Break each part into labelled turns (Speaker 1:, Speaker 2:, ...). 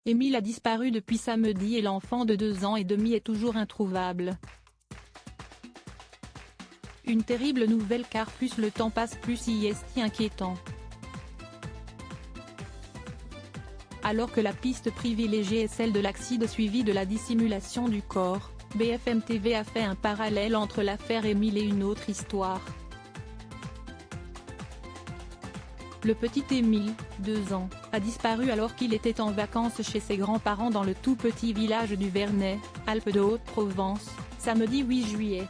Speaker 1: Émile a disparu depuis samedi et l'enfant de 2 ans et demi est toujours introuvable. Une terrible nouvelle car plus le temps passe plus il est inquiétant. Alors que la piste privilégiée est celle de l'accident suivi de la dissimulation du corps, BFM TV a fait un parallèle entre l'affaire Émile et une autre histoire. Le petit Émile, 2 ans, a disparu alors qu'il était en vacances chez ses grands-parents dans le tout petit village du Vernet, Alpes-de-Haute-Provence, samedi 8 juillet.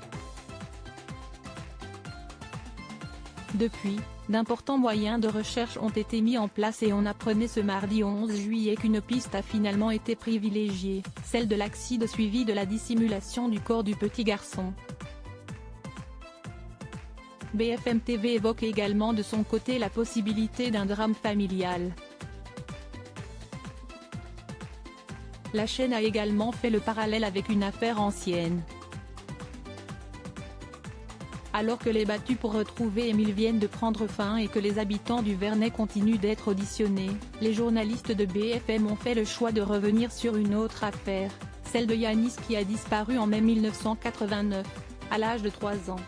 Speaker 1: Depuis, d'importants moyens de recherche ont été mis en place et on apprenait ce mardi 11 juillet qu'une piste a finalement été privilégiée, celle de l'accident suivi de la dissimulation du corps du petit garçon. BFM TV évoque également de son côté la possibilité d'un drame familial. La chaîne a également fait le parallèle avec une affaire ancienne. Alors que les battues pour retrouver Émile viennent de prendre fin et que les habitants du Vernet continuent d'être auditionnés, les journalistes de BFM ont fait le choix de revenir sur une autre affaire, celle de Yanis qui a disparu en mai 1989, à l'âge de 3 ans.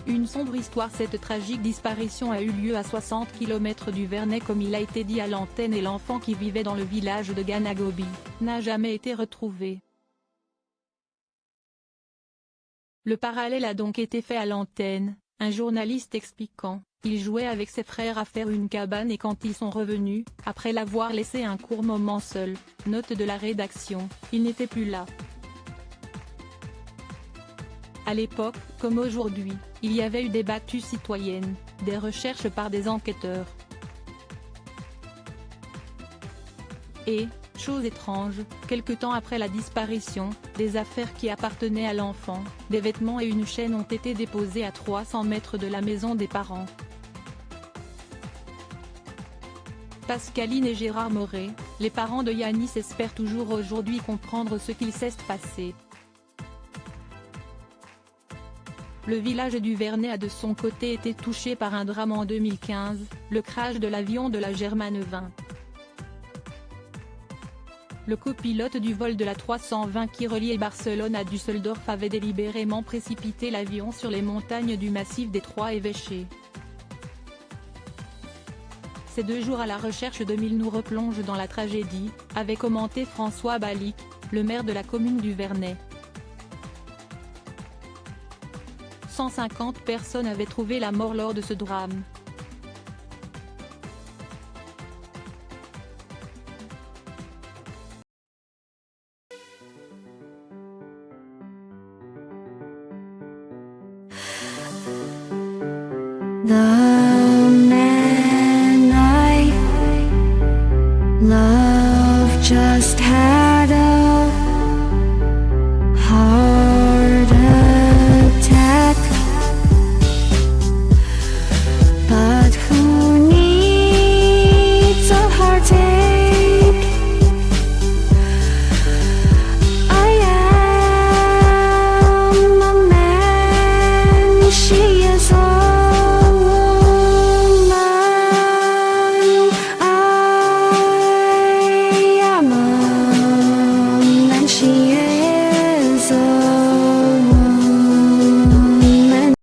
Speaker 1: Une sombre histoire. Cette tragique disparition a eu lieu à 60 km du Vernet comme il a été dit à l'antenne et l'enfant qui vivait dans le village de Ganagobi n'a jamais été retrouvé. Le parallèle a donc été fait à l'antenne, un journaliste expliquant, il jouait avec ses frères à faire une cabane et quand ils sont revenus, après l'avoir laissé un court moment seul, note de la rédaction, il n'était plus là. À l'époque, comme aujourd'hui, il y avait eu des battues citoyennes, des recherches par des enquêteurs. Et, chose étrange, quelque temps après la disparition, des affaires qui appartenaient à l'enfant, des vêtements et une chaîne ont été déposés à 300 mètres de la maison des parents. Pascaline et Gérard Moret, les parents de Yanis espèrent toujours aujourd'hui comprendre ce qu'il s'est passé. Le village du Vernet a de son côté été touché par un drame en 2015, le crash de l'avion de la Germane 20. Le copilote du vol de la 320 qui reliait Barcelone à Düsseldorf avait délibérément précipité l'avion sur les montagnes du massif des Trois Évêchés. Ces 2 jours à la recherche d'Émile nous replongent dans la tragédie, avait commenté François Balic, le maire de la commune du Vernet. 150 personnes avaient trouvé la mort lors de ce drame.
Speaker 2: 나